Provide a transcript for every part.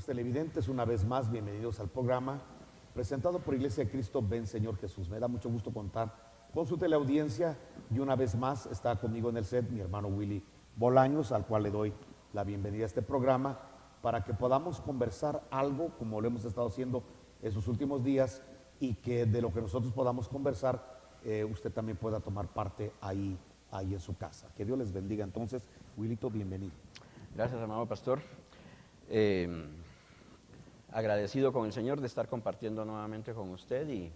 amigos televidentes, una vez más, bienvenidos al programa presentado por Iglesia de Cristo Ven Señor Jesús. Me da mucho gusto contar con su teleaudiencia y una vez más está conmigo en el set mi hermano Willy Bolaños, al cual le doy la bienvenida a este programa para que podamos conversar algo como lo hemos estado haciendo estos últimos días y que de lo que nosotros podamos conversar, usted también pueda tomar parte ahí en su casa. Que Dios les bendiga. Entonces, Willito, bienvenido. Gracias, amado pastor. Agradecido con el Señor de estar compartiendo nuevamente con usted y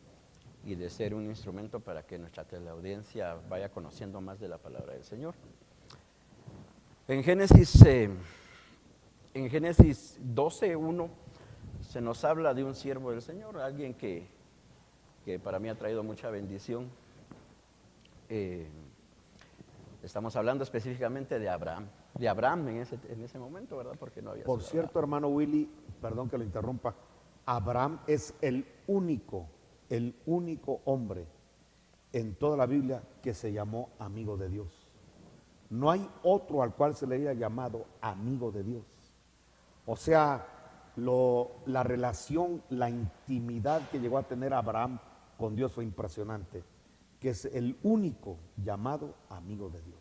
de ser un instrumento para que nuestra teleaudiencia vaya conociendo más de la palabra del Señor. En Génesis 12:1 se nos habla de un siervo del Señor, alguien que para mí ha traído mucha bendición. Estamos hablando específicamente de Abraham en ese momento, ¿verdad? Porque no había. Por cierto, hermano Willy, perdón que lo interrumpa, Abraham es el único hombre en toda la Biblia que se llamó amigo de Dios. No hay otro al cual se le haya llamado amigo de Dios. O sea, la relación, la intimidad que llegó a tener Abraham con Dios fue impresionante, que es el único llamado amigo de Dios.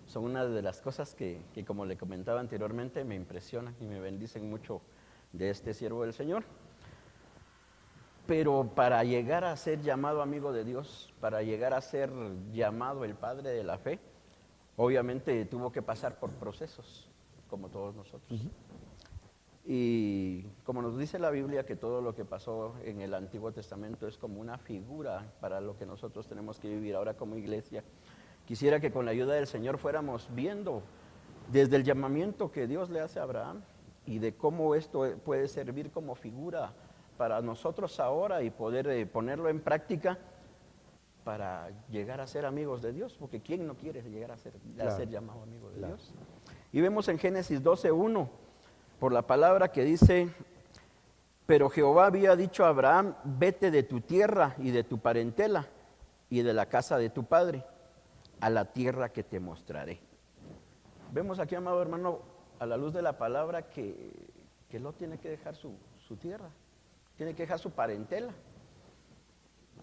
Son una de las cosas que como le comentaba anteriormente, me impresionan y me bendicen mucho de este siervo del Señor. Pero para llegar a ser llamado amigo de Dios, para llegar a ser llamado el padre de la fe, obviamente tuvo que pasar por procesos, como todos nosotros. Y como nos dice la Biblia que todo lo que pasó en el Antiguo Testamento es como una figura para lo que nosotros tenemos que vivir ahora como iglesia, quisiera que con la ayuda del Señor fuéramos viendo desde el llamamiento que Dios le hace a Abraham y de cómo esto puede servir como figura para nosotros ahora y poder ponerlo en práctica para llegar a ser amigos de Dios, porque ¿quién no quiere llegar a ser llamado amigo de Dios? Y vemos en Génesis 12:1 por la palabra que dice: pero Jehová había dicho a Abraham, vete de tu tierra y de tu parentela y de la casa de tu padre a la tierra que te mostraré. Vemos aquí, amado hermano, a la luz de la palabra que Lot tiene que dejar su tierra, tiene que dejar su parentela.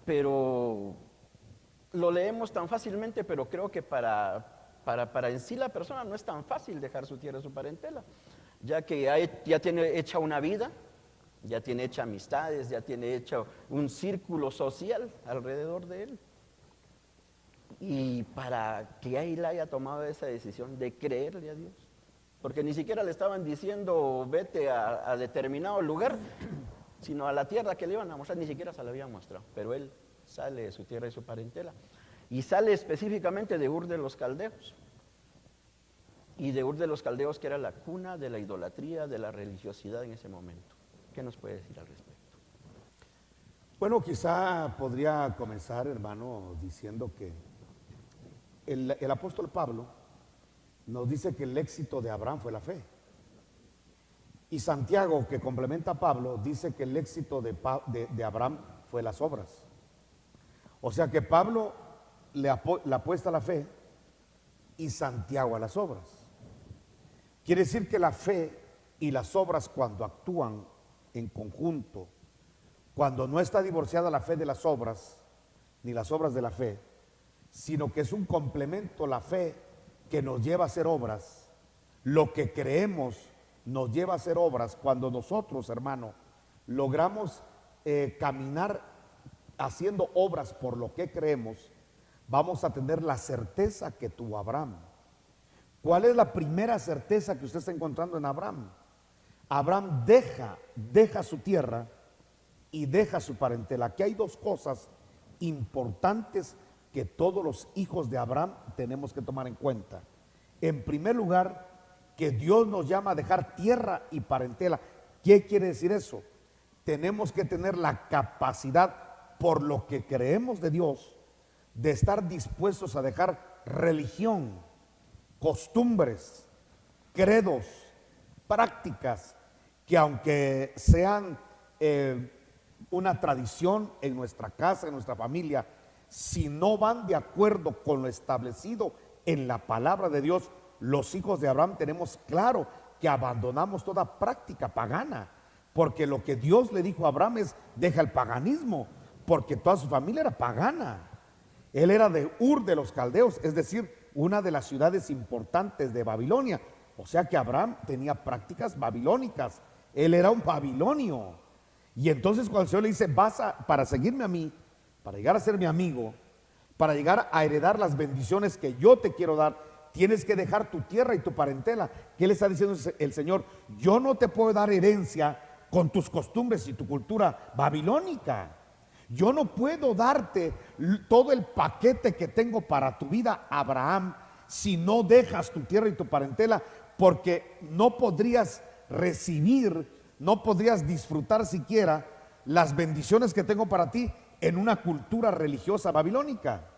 Pero lo leemos tan fácilmente, pero creo que para en sí la persona no es tan fácil dejar su tierra, su parentela, ya que ya tiene hecha una vida, ya tiene hecha amistades, ya tiene hecho un círculo social alrededor de él. Y para que él haya tomado esa decisión de creerle a Dios, porque ni siquiera le estaban diciendo vete a determinado lugar, sino a la tierra que le iban a mostrar, ni siquiera se la habían mostrado, pero él sale de su tierra y su parentela, y sale específicamente de Ur de los Caldeos, y de Ur de los Caldeos, que era la cuna de la idolatría, de la religiosidad en ese momento. ¿Qué nos puede decir al respecto? Bueno, quizá podría comenzar, hermano, diciendo que el apóstol Pablo nos dice que el éxito de Abraham fue la fe. Y Santiago, que complementa a Pablo, dice que el éxito de Abraham fue las obras. O sea que Pablo le apuesta a la fe y Santiago a las obras. Quiere decir que la fe y las obras, cuando actúan en conjunto, cuando no está divorciada la fe de las obras, ni las obras de la fe, sino que es un complemento la fe que nos lleva a hacer obras, lo que creemos nos lleva a hacer obras. Cuando nosotros, hermano, logramos caminar haciendo obras por lo que creemos, vamos a tener la certeza que tuvo Abraham. ¿Cuál es la primera certeza que usted está encontrando en Abraham? Abraham deja su tierra y deja su parentela. Aquí hay dos cosas importantes que todos los hijos de Abraham tenemos que tomar en cuenta. En primer lugar, que Dios nos llama a dejar tierra y parentela. ¿Qué quiere decir eso? Tenemos que tener la capacidad, por lo que creemos de Dios, de estar dispuestos a dejar religión, costumbres, credos, prácticas, que aunque sean una tradición en nuestra casa, en nuestra familia, si no van de acuerdo con lo establecido en la palabra de Dios, los hijos de Abraham tenemos claro que abandonamos toda práctica pagana, porque lo que Dios le dijo a Abraham es: deja el paganismo, porque toda su familia era pagana. Él era de Ur de los Caldeos, es decir, una de las ciudades importantes de Babilonia. O sea que Abraham tenía prácticas babilónicas. Él era un babilonio. Y entonces cuando el Señor le dice: para seguirme a mí, para llegar a ser mi amigo, para llegar a heredar las bendiciones que yo te quiero dar, tienes que dejar tu tierra y tu parentela. ¿Qué le está diciendo el Señor? Yo no te puedo dar herencia con tus costumbres y tu cultura babilónica. Yo no puedo darte todo el paquete que tengo para tu vida, Abraham, si no dejas tu tierra y tu parentela, porque no podrías recibir, no podrías disfrutar siquiera las bendiciones que tengo para ti en una cultura religiosa babilónica,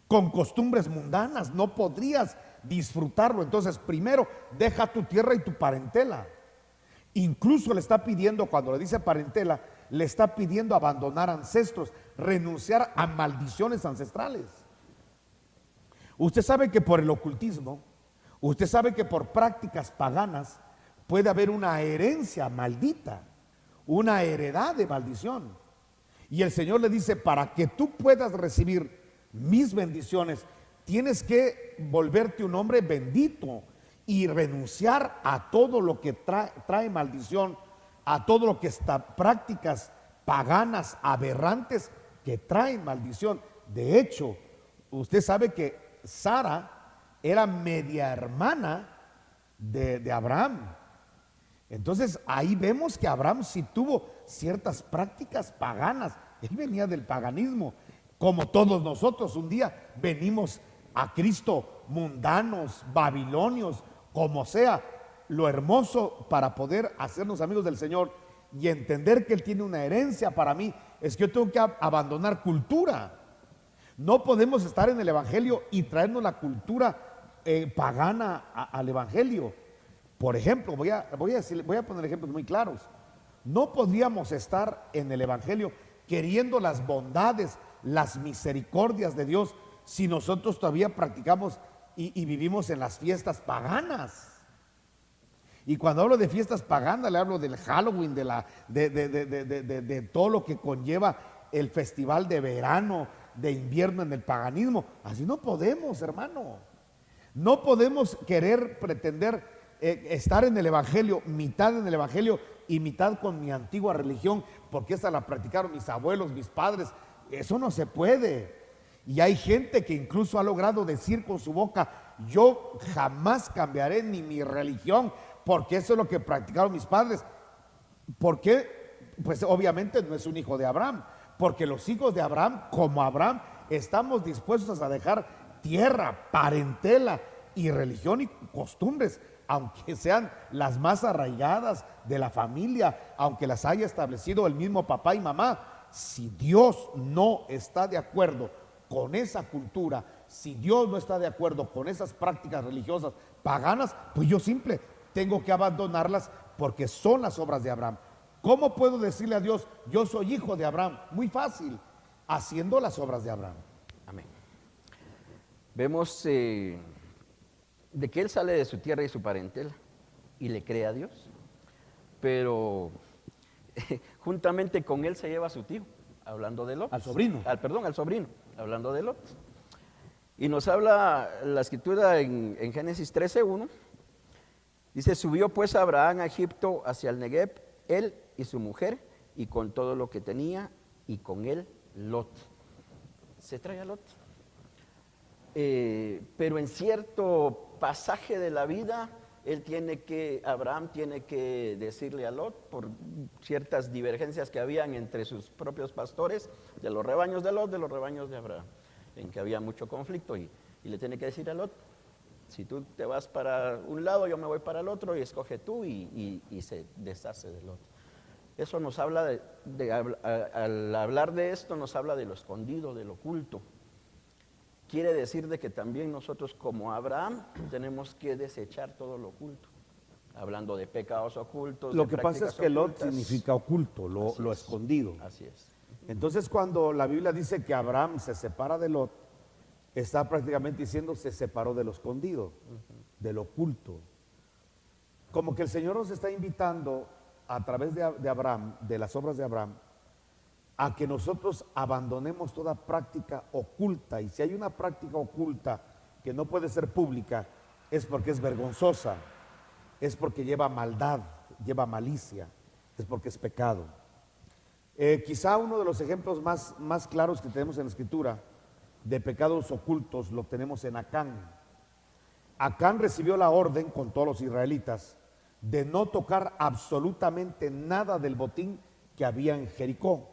con costumbres mundanas. No podrías disfrutarlo. Entonces, primero, deja tu tierra y tu parentela. Incluso le está pidiendo, cuando le dice parentela, le está pidiendo abandonar ancestros, renunciar a maldiciones ancestrales. Usted sabe que por el ocultismo, usted sabe que por prácticas paganas puede haber una herencia maldita, una heredad de maldición. Y el Señor le dice: para que tú puedas recibir mis bendiciones, tienes que volverte un hombre bendito y renunciar a todo lo que trae maldición, a todo lo que está prácticas paganas, aberrantes, que traen maldición. De hecho, usted sabe que Sara era media hermana de Abraham. Entonces ahí vemos que Abraham sí tuvo ciertas prácticas paganas. Él venía del paganismo, como todos nosotros un día venimos a Cristo mundanos, babilonios, como sea. Lo hermoso para poder hacernos amigos del Señor y entender que Él tiene una herencia para mí es que yo tengo que abandonar cultura. No podemos estar en el Evangelio y traernos la cultura pagana al Evangelio. Por ejemplo, voy a poner ejemplos muy claros. No podríamos estar en el Evangelio queriendo las bondades, las misericordias de Dios si nosotros todavía practicamos y vivimos en las fiestas paganas. Y cuando hablo de fiestas paganas, le hablo del Halloween, de todo lo que conlleva el festival de verano, de invierno en el paganismo. Así no podemos, hermano. No podemos pretender estar en el Evangelio, mitad en el Evangelio y mitad con mi antigua religión, porque esa la practicaron mis abuelos, mis padres. Eso no se puede. Y hay gente que incluso ha logrado decir con su boca: yo jamás cambiaré ni mi religión, porque eso es lo que practicaron mis padres. ¿Por qué? Pues obviamente no es un hijo de Abraham, porque los hijos de Abraham, como Abraham, estamos dispuestos a dejar tierra, parentela y religión y costumbres, aunque sean las más arraigadas de la familia, aunque las haya establecido el mismo papá y mamá. Si Dios no está de acuerdo con esa cultura, si Dios no está de acuerdo con esas prácticas religiosas paganas, pues yo tengo que abandonarlas, porque son las obras de Abraham. ¿Cómo puedo decirle a Dios: yo soy hijo de Abraham? Muy fácil, haciendo las obras de Abraham. Amén. Vemos de que él sale de su tierra y su parentela y le cree a Dios, pero juntamente con él se lleva a su tío, hablando de Lot. Al sobrino. Al sobrino, hablando de Lot. Y nos habla la escritura en Génesis 13:1. Dice: subió pues Abraham a Egipto hacia el Negev, él y su mujer, y con todo lo que tenía, y con él Lot. Se trae a Lot. Pero en cierto pasaje de la vida, Abraham tiene que decirle a Lot, por ciertas divergencias que habían entre sus propios pastores, de los rebaños de Lot, de los rebaños de Abraham, en que había mucho conflicto, y le tiene que decir a Lot: si tú te vas para un lado, yo me voy para el otro, y escoge tú, y se deshace de Lot. Eso nos habla al hablar de esto, nos habla de lo escondido, de lo oculto. Quiere decir de que también nosotros, como Abraham, tenemos que desechar todo lo oculto. Hablando de pecados ocultos. Lo que pasa es que Lot significa oculto, lo escondido. Así es. Entonces, cuando la Biblia dice que Abraham se separa de Lot, está prácticamente diciendo: se separó de lo escondido, de lo oculto. como que el Señor nos está invitando a través de Abraham, de las obras de Abraham, a que nosotros abandonemos toda práctica oculta. Y si hay una práctica oculta que no puede ser pública, es porque es vergonzosa, es porque lleva maldad, lleva malicia, es porque es pecado. Quizá uno de los ejemplos más claros que tenemos en la Escritura de pecados ocultos lo tenemos en Acán. Acán recibió la orden con todos los israelitas de no tocar absolutamente nada del botín que había en Jericó.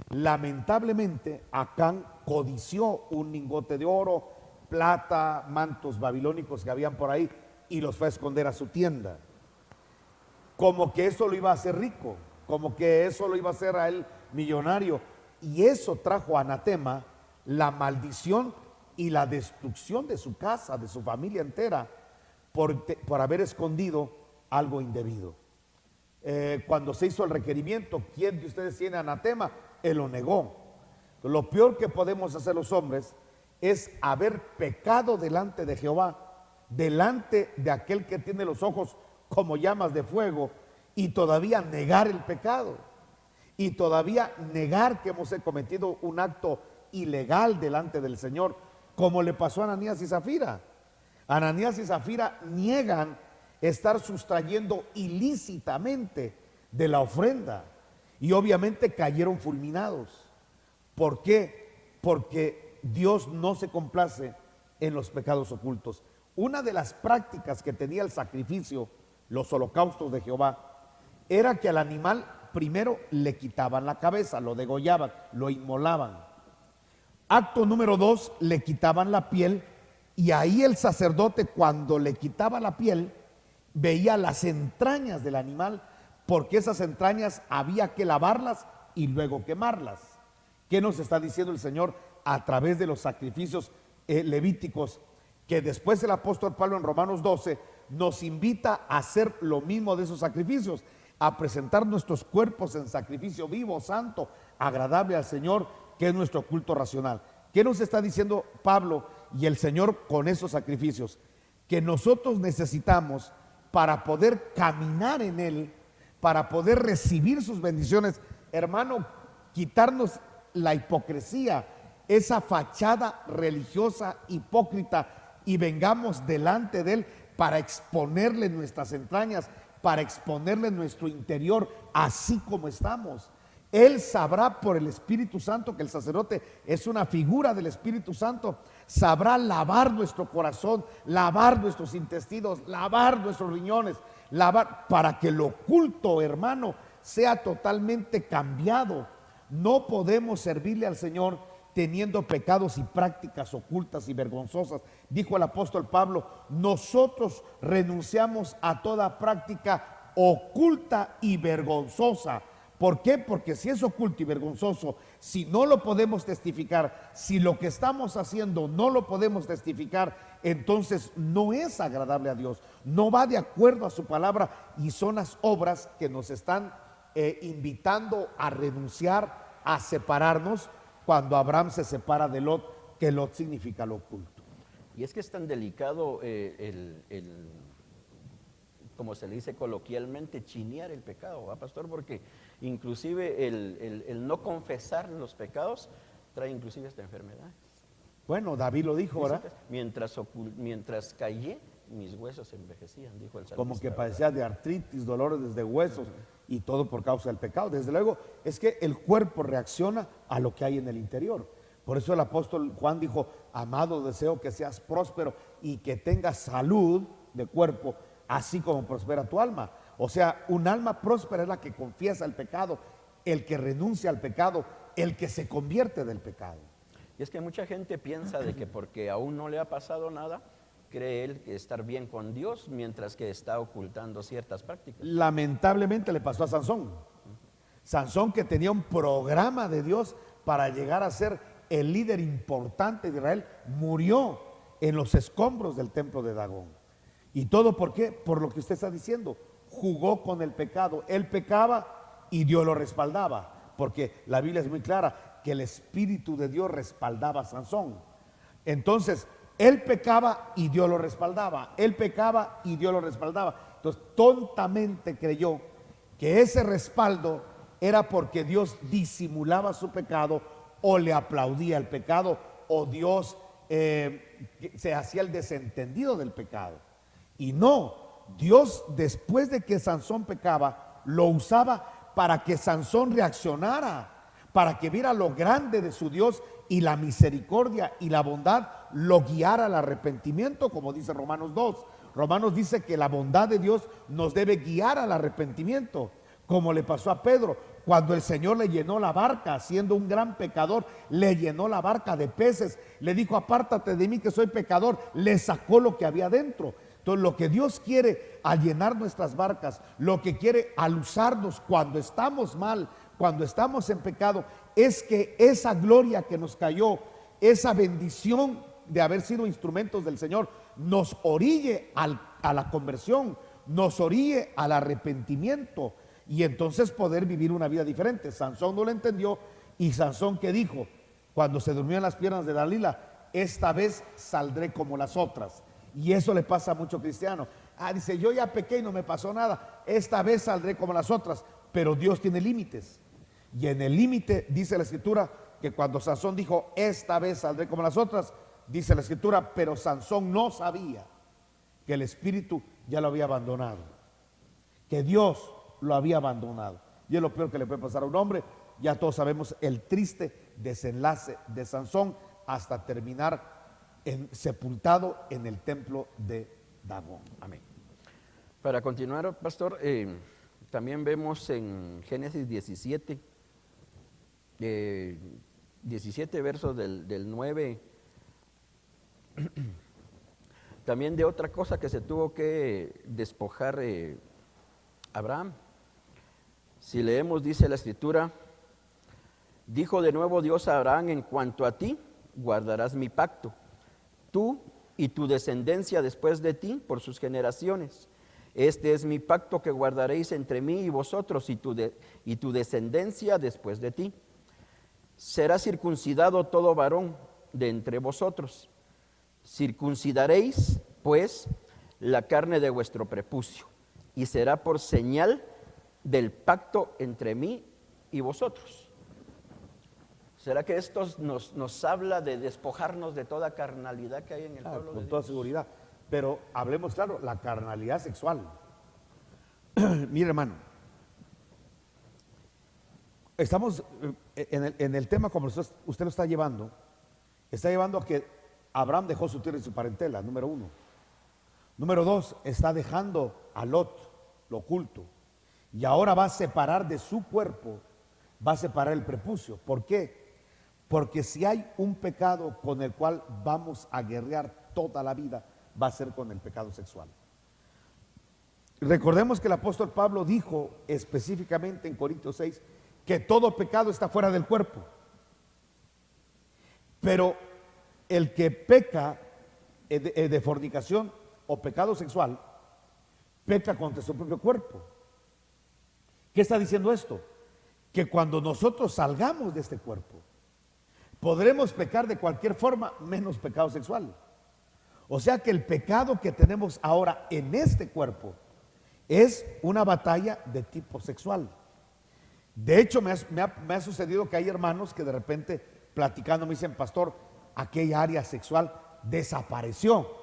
Lamentablemente, Acán codició un lingote de oro, plata, mantos babilónicos que habían por ahí y los fue a esconder a su tienda. Como que eso lo iba a hacer rico, como que eso lo iba a hacer a él millonario. Y eso trajo anatema, la maldición y la destrucción de su casa, de su familia entera, por haber escondido algo indebido. Cuando se hizo el requerimiento, ¿quién de ustedes tiene anatema? Él lo negó. Lo peor que podemos hacer los hombres es haber pecado delante de Jehová, delante de aquel que tiene los ojos como llamas de fuego, y todavía negar el pecado, y todavía negar que hemos cometido un acto ilegal delante del Señor, como le pasó a Ananías y Zafira. Ananías y Zafira niegan estar sustrayendo ilícitamente de la ofrenda, y obviamente cayeron fulminados. ¿Por qué? Porque Dios no se complace en los pecados ocultos. Una de las prácticas que tenía el sacrificio, los holocaustos de Jehová, era que al animal primero le quitaban la cabeza, lo degollaban, lo inmolaban. Acto número 2, le quitaban la piel, y ahí el sacerdote, cuando le quitaba la piel, veía las entrañas del animal, porque esas entrañas había que lavarlas y luego quemarlas. ¿Qué nos está diciendo el Señor a través de los sacrificios levíticos? Que después el apóstol Pablo en Romanos 12 nos invita a hacer lo mismo de esos sacrificios, a presentar nuestros cuerpos en sacrificio vivo, santo, agradable al Señor, que es nuestro culto racional. ¿Qué nos está diciendo Pablo y el Señor con esos sacrificios? Que nosotros necesitamos, para poder caminar en Él, para poder recibir sus bendiciones, hermano, quitarnos la hipocresía, esa fachada religiosa hipócrita, y vengamos delante de Él para exponerle nuestras entrañas, para exponerle nuestro interior así como estamos. Él sabrá por el Espíritu Santo, que el sacerdote es una figura del Espíritu Santo, sabrá lavar nuestro corazón, lavar nuestros intestinos, lavar nuestros riñones, lavar, para que lo oculto, hermano, sea totalmente cambiado. No podemos servirle al Señor teniendo pecados y prácticas ocultas y vergonzosas. Dijo el apóstol Pablo: nosotros renunciamos a toda práctica oculta y vergonzosa. ¿Por qué? Porque si es oculto y vergonzoso, si no lo podemos testificar, si lo que estamos haciendo no lo podemos testificar, entonces no es agradable a Dios, no va de acuerdo a su palabra, y son las obras que nos están invitando a renunciar, a separarnos, cuando Abraham se separa de Lot, que Lot significa lo oculto. Y es que es tan delicado como se le dice coloquialmente, chinear el pecado, ¿va, pastor? Porque inclusive el no confesar los pecados trae inclusive esta enfermedad. Bueno, David lo dijo, ¿verdad? Mientras callé, mis huesos envejecían, dijo el salmista. Como que padecía de artritis, dolores desde huesos, y todo por causa del pecado. Desde luego, es que el cuerpo reacciona a lo que hay en el interior. Por eso el apóstol Juan dijo: amado, deseo que seas próspero y que tengas salud de cuerpo, así como prospera tu alma. O sea, un alma próspera es la que confiesa el pecado, el que renuncia al pecado, el que se convierte del pecado. Y es que mucha gente piensa de que porque aún no le ha pasado nada, cree él que estar bien con Dios, mientras que está ocultando ciertas prácticas. Lamentablemente le pasó a Sansón. Sansón, que tenía un programa de Dios para llegar a ser el líder importante de Israel, murió en los escombros del templo de Dagón. ¿Y todo por qué? Por lo que usted está diciendo. Jugó con el pecado. Él pecaba y Dios lo respaldaba, porque la Biblia es muy clara que el Espíritu de Dios respaldaba a Sansón. Entonces, él pecaba y Dios lo respaldaba. Él pecaba y Dios lo respaldaba. Entonces, tontamente creyó que ese respaldo era porque Dios disimulaba su pecado o le aplaudía el pecado o Dios se hacía el desentendido del pecado. Y no, Dios, después de que Sansón pecaba, lo usaba para que Sansón reaccionara, para que viera lo grande de su Dios y la misericordia y la bondad lo guiara al arrepentimiento, como dice Romanos 2. Romanos dice que la bondad de Dios nos debe guiar al arrepentimiento, como le pasó a Pedro. Cuando el Señor le llenó la barca, siendo un gran pecador, le llenó la barca de peces, le dijo: apártate de mí que soy pecador, le sacó lo que había dentro. Entonces, lo que Dios quiere al llenar nuestras barcas, lo que quiere al usarnos cuando estamos mal, cuando estamos en pecado, es que esa gloria que nos cayó, esa bendición de haber sido instrumentos del Señor, nos orille a la conversión, nos orille al arrepentimiento, y entonces poder vivir una vida diferente. Sansón no lo entendió, y Sansón, ¿qué dijo? Cuando se durmió en las piernas de Dalila: esta vez saldré como las otras. Y eso le pasa a muchos cristianos. Dice: yo ya pequé y no me pasó nada, esta vez saldré como las otras. Pero Dios tiene límites, y en el límite dice la Escritura que cuando Sansón dijo: esta vez saldré como las otras, dice la Escritura, pero Sansón no sabía que el espíritu ya lo había abandonado, que Dios lo había abandonado. Y es lo peor que le puede pasar a un hombre. Ya todos sabemos el triste desenlace de Sansón, hasta terminar sepultado en el templo de Dagón. Amén. Para continuar, pastor, también vemos en Génesis 17, 17 versos del 9, también de otra cosa que se tuvo que despojar Abraham. Si leemos, dice la Escritura: dijo de nuevo Dios a Abraham: en cuanto a ti, guardarás mi pacto, tú y tu descendencia después de ti por sus generaciones. Este es mi pacto que guardaréis entre mí y vosotros y tu descendencia después de ti. Será circuncidado todo varón de entre vosotros. Circuncidaréis, pues, la carne de vuestro prepucio, y será por señal del pacto entre mí y vosotros. ¿Será que esto nos habla de despojarnos de toda carnalidad que hay en el pueblo de Dios? Con toda seguridad. Pero hablemos claro, la carnalidad sexual. Mire, hermano, estamos en el tema como usted lo está llevando a que Abraham dejó su tierra y su parentela, número uno. Número dos, está dejando a Lot, lo oculto, y ahora va a separar de su cuerpo, va a separar el prepucio. ¿Por qué? Porque si hay un pecado con el cual vamos a guerrear toda la vida, va a ser con el pecado sexual. Recordemos que el apóstol Pablo dijo específicamente en Corintios 6 que todo pecado está fuera del cuerpo, pero el que peca de fornicación o pecado sexual, peca contra su propio cuerpo. ¿Qué está diciendo esto? Que cuando nosotros salgamos de este cuerpo, podremos pecar de cualquier forma menos pecado sexual. O sea que el pecado que tenemos ahora en este cuerpo es una batalla de tipo sexual. De hecho, me ha sucedido que hay hermanos que de repente platicando me dicen: pastor, aquella área sexual desapareció.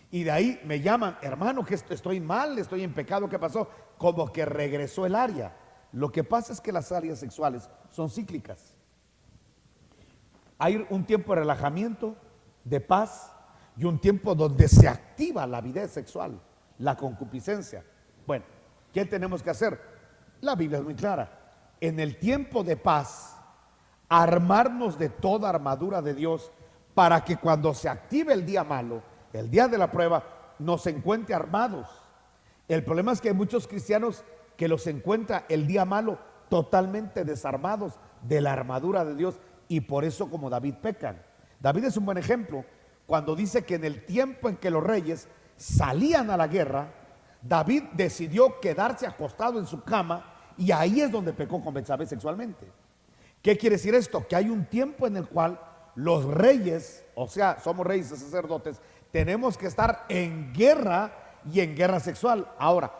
Y de ahí me llaman: hermano, que estoy mal, estoy en pecado, ¿qué pasó? Como que regresó el área. Lo que pasa es que las áreas sexuales son cíclicas. Hay un tiempo de relajamiento, de paz, y un tiempo donde se activa la avidez sexual, la concupiscencia. Bueno, ¿qué tenemos que hacer? La Biblia es muy clara. En el tiempo de paz, armarnos de toda armadura de Dios, para que cuando se active el día malo, el día de la prueba, nos encuentre armados. El problema es que hay muchos cristianos que los encuentra el día malo totalmente desarmados de la armadura de Dios, y por eso, como David, pecan. David es un buen ejemplo cuando dice que en el tiempo en que los reyes salían a la guerra, David decidió quedarse acostado en su cama, y ahí es donde pecó con Betsabé sexualmente. ¿Qué quiere decir esto? Que hay un tiempo en el cual los reyes, o sea, somos reyes y sacerdotes, tenemos que estar en guerra y en guerra sexual. Ahora,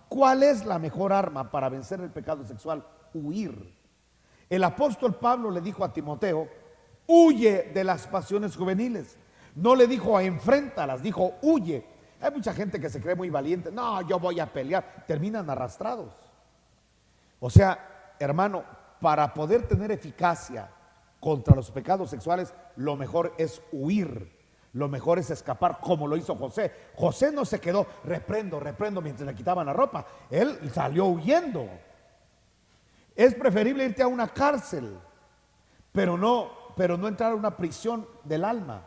¿cuál es la mejor arma para vencer el pecado sexual? Huir. El apóstol Pablo le dijo a Timoteo: huye de las pasiones juveniles. No le dijo enfréntalas, dijo huye. Hay mucha gente que se cree muy valiente. No, yo voy a pelear. Terminan arrastrados. O sea, hermano, para poder tener eficacia contra los pecados sexuales, lo mejor es huir. Lo mejor es escapar, como lo hizo José. José no se quedó reprendo mientras le quitaban la ropa. Él salió huyendo. Es preferible irte a una cárcel, pero no entrar a una prisión del alma.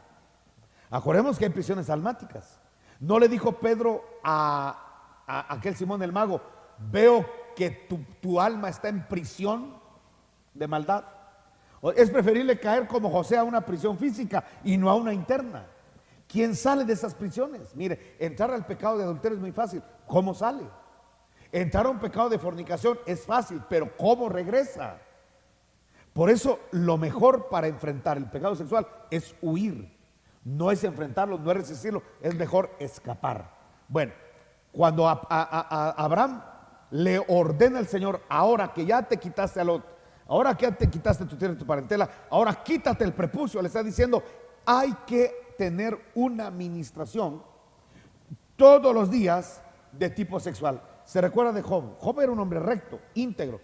Acordemos que hay prisiones almáticas. No le dijo Pedro a aquel Simón el mago: veo que tu alma está en prisión de maldad. Es preferible caer como José a una prisión física y no a una interna. ¿Quién sale de esas prisiones? Mire, entrar al pecado de adulterio es muy fácil. ¿Cómo sale? Entrar a un pecado de fornicación es fácil, pero ¿cómo regresa? Por eso lo mejor para enfrentar el pecado sexual es huir. No es enfrentarlo, no es resistirlo, es mejor escapar. Bueno, cuando a Abraham le ordena el Señor: ahora que ya te quitaste a Lot, ahora que ya te quitaste tu tierra y tu parentela, ahora quítate el prepucio. Le está diciendo: hay que tener una administración todos los días de tipo sexual. Se recuerda de Job. Job era un hombre recto, íntegro,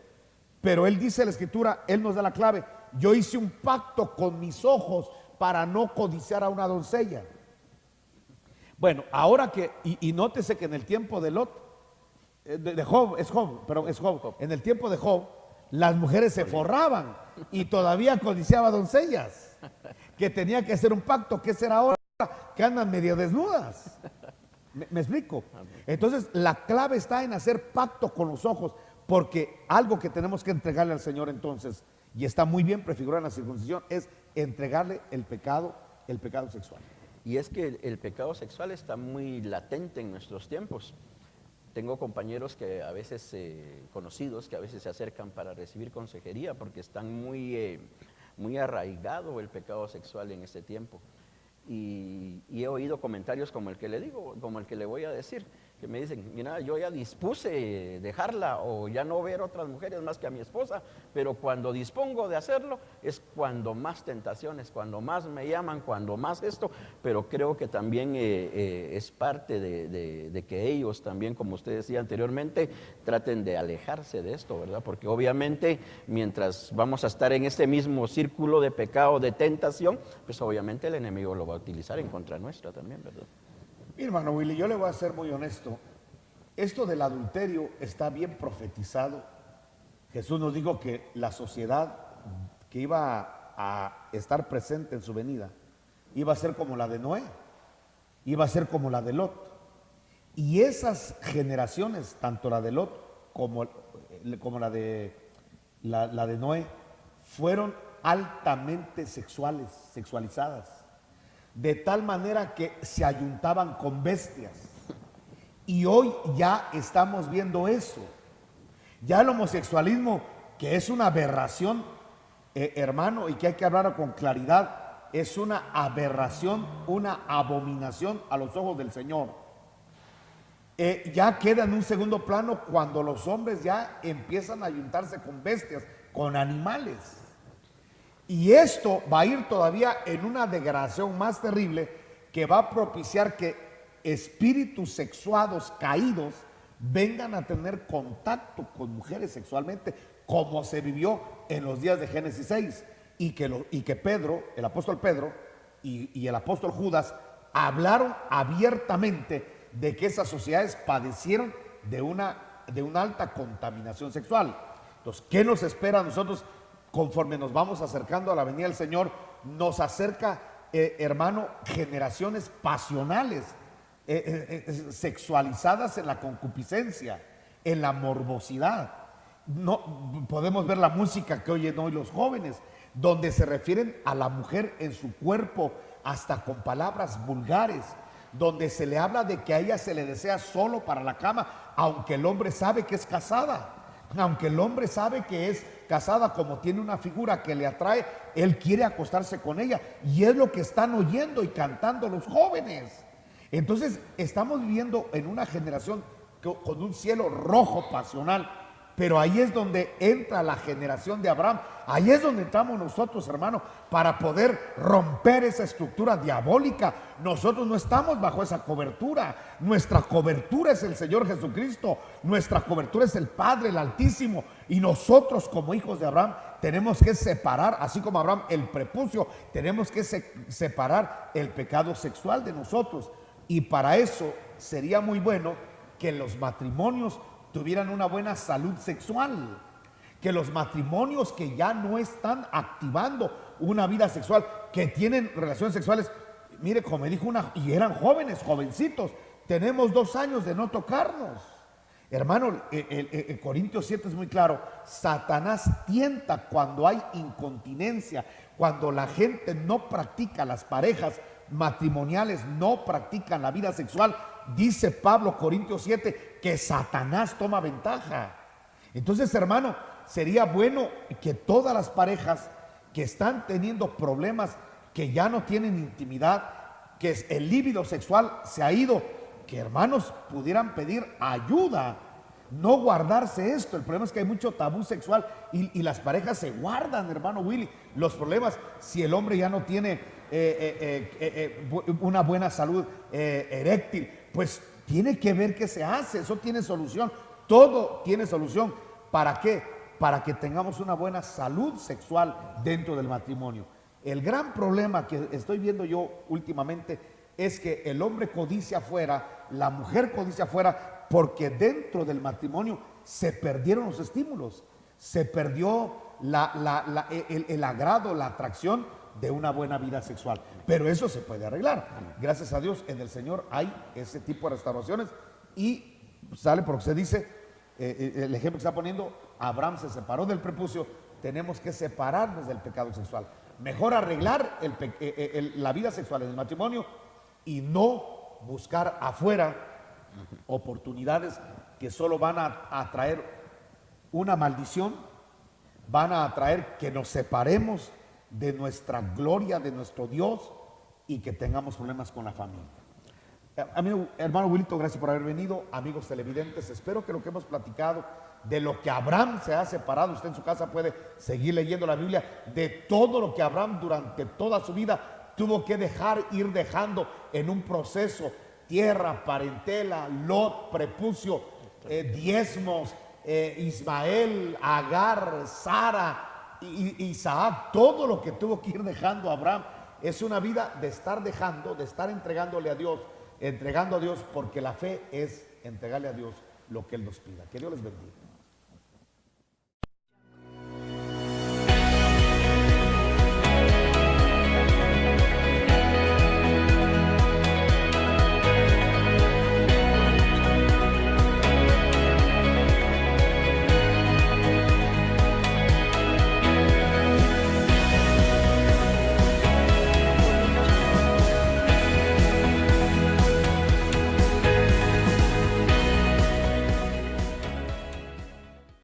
pero él dice en la escritura, él nos da la clave: yo hice un pacto con mis ojos para no codiciar a una doncella. Bueno, ahora que, y nótese que en el tiempo de Lot, de Job, es Job, en el tiempo de Job, las mujeres se forraban y todavía codiciaba doncellas, que tenía que hacer un pacto. ¿Qué será ahora? Que andan medio desnudas. ¿Me explico? Entonces la clave está en hacer pacto con los ojos, porque algo que tenemos que entregarle al Señor entonces, y está muy bien prefigurado en la circuncisión, es entregarle el pecado sexual. Y es que el pecado sexual está muy latente en nuestros tiempos. Tengo compañeros que a veces, conocidos, que a veces se acercan para recibir consejería porque están muy arraigado el pecado sexual en este tiempo. Y he oído comentarios como el que le digo, como el que le voy a decir, que me dicen: mira, yo ya dispuse dejarla o ya no ver otras mujeres más que a mi esposa, pero cuando dispongo de hacerlo es cuando más tentaciones, cuando más me llaman, cuando más esto. Pero creo que también es parte de que ellos también, como usted decía anteriormente, traten de alejarse de esto, ¿verdad? Porque obviamente mientras vamos a estar en este mismo círculo de pecado, de tentación, pues obviamente el enemigo lo va a utilizar en contra nuestra también, ¿verdad? Mi hermano Willy, yo le voy a ser muy honesto. Esto del adulterio está bien profetizado. Jesús nos dijo que la sociedad que iba a estar presente en su venida iba a ser como la de Noé, iba a ser como la de Lot. Y esas generaciones, tanto la de Lot como la de Noé, fueron altamente sexualizadas, de tal manera que se ayuntaban con bestias. Y hoy ya estamos viendo eso. Ya el homosexualismo, que es una aberración, hermano, y que hay que hablar con claridad, es una aberración, una abominación a los ojos del Señor. Ya queda en un segundo plano cuando los hombres ya empiezan a ayuntarse con bestias, con animales. Y esto va a ir todavía en una degradación más terrible, que va a propiciar que espíritus sexuados caídos vengan a tener contacto con mujeres sexualmente, como se vivió en los días de Génesis 6, y que Pedro, el apóstol Pedro y el apóstol Judas hablaron abiertamente de que esas sociedades padecieron de una alta contaminación sexual. Entonces, ¿qué nos espera a nosotros? Conforme nos vamos acercando a la venida del Señor, nos acerca, hermano, generaciones pasionales, sexualizadas en la concupiscencia, en la morbosidad. No podemos ver la música que oyen hoy los jóvenes, donde se refieren a la mujer en su cuerpo hasta con palabras vulgares, donde se le habla de que a ella se le desea solo para la cama, aunque el hombre sabe que es casada. Aunque el hombre sabe que es casada, como tiene una figura que le atrae, él quiere acostarse con ella. Y es lo que están oyendo y cantando los jóvenes. Entonces estamos viviendo en una generación con un cielo rojo pasional, pero ahí es donde entra la generación de Abraham. Ahí es donde entramos nosotros, hermano, para poder romper esa estructura diabólica. Nosotros no estamos bajo esa cobertura. Nuestra cobertura es el Señor Jesucristo. Nuestra cobertura es el Padre, el Altísimo. Y nosotros, como hijos de Abraham, tenemos que separar, así como Abraham, el prepucio. Tenemos que separar el pecado sexual de nosotros. Y para eso sería muy bueno que los matrimonios tuvieran una buena salud sexual, que los matrimonios que ya no están activando una vida sexual, que tienen relaciones sexuales, mire, como me dijo una, y eran jóvenes, jovencitos, tenemos 2 años de no tocarnos. Hermano, Corintios 7 es muy claro, Satanás tienta cuando hay incontinencia, cuando la gente no practica, las parejas matrimoniales no practican la vida sexual. Dice Pablo, Corintios 7, que Satanás toma ventaja. Entonces, hermano, sería bueno que todas las parejas que están teniendo problemas, que ya no tienen intimidad, que el líbido sexual se ha ido, que hermanos pudieran pedir ayuda, no guardarse esto. El problema es que hay mucho tabú sexual y las parejas se guardan, hermano Willy, los problemas. Si el hombre ya no tiene una buena salud eréctil, pues tiene que ver qué se hace. Eso tiene solución, todo tiene solución. ¿Para qué? Para que tengamos una buena salud sexual dentro del matrimonio. El gran problema que estoy viendo yo últimamente es que el hombre codicia afuera, la mujer codicia afuera, porque dentro del matrimonio se perdieron los estímulos, se perdió el agrado, la atracción de una buena vida sexual. Pero eso se puede arreglar. Gracias a Dios, en el Señor hay ese tipo de restauraciones y sale porque se dice, el ejemplo que está poniendo, Abraham se separó del prepucio. Tenemos que separarnos del pecado sexual. Mejor arreglar la vida sexual en el matrimonio y no buscar afuera oportunidades que solo van a traer una maldición, van a traer que nos separemos de nuestra gloria, de nuestro Dios, y que tengamos problemas con la familia. Amigo, hermano Wilito, gracias por haber venido. Amigos televidentes, espero que lo que hemos platicado de lo que Abraham se ha separado, usted en su casa puede seguir leyendo la Biblia, de todo lo que Abraham durante toda su vida tuvo que ir dejando en un proceso: tierra, parentela, Lot, prepucio, diezmos, Ismael, Agar, Sara, Isaac, todo lo que tuvo que ir dejando Abraham. Es una vida de estar dejando, de estar entregándole a Dios, entregando a Dios, porque la fe es entregarle a Dios lo que Él nos pida. Que Dios les bendiga.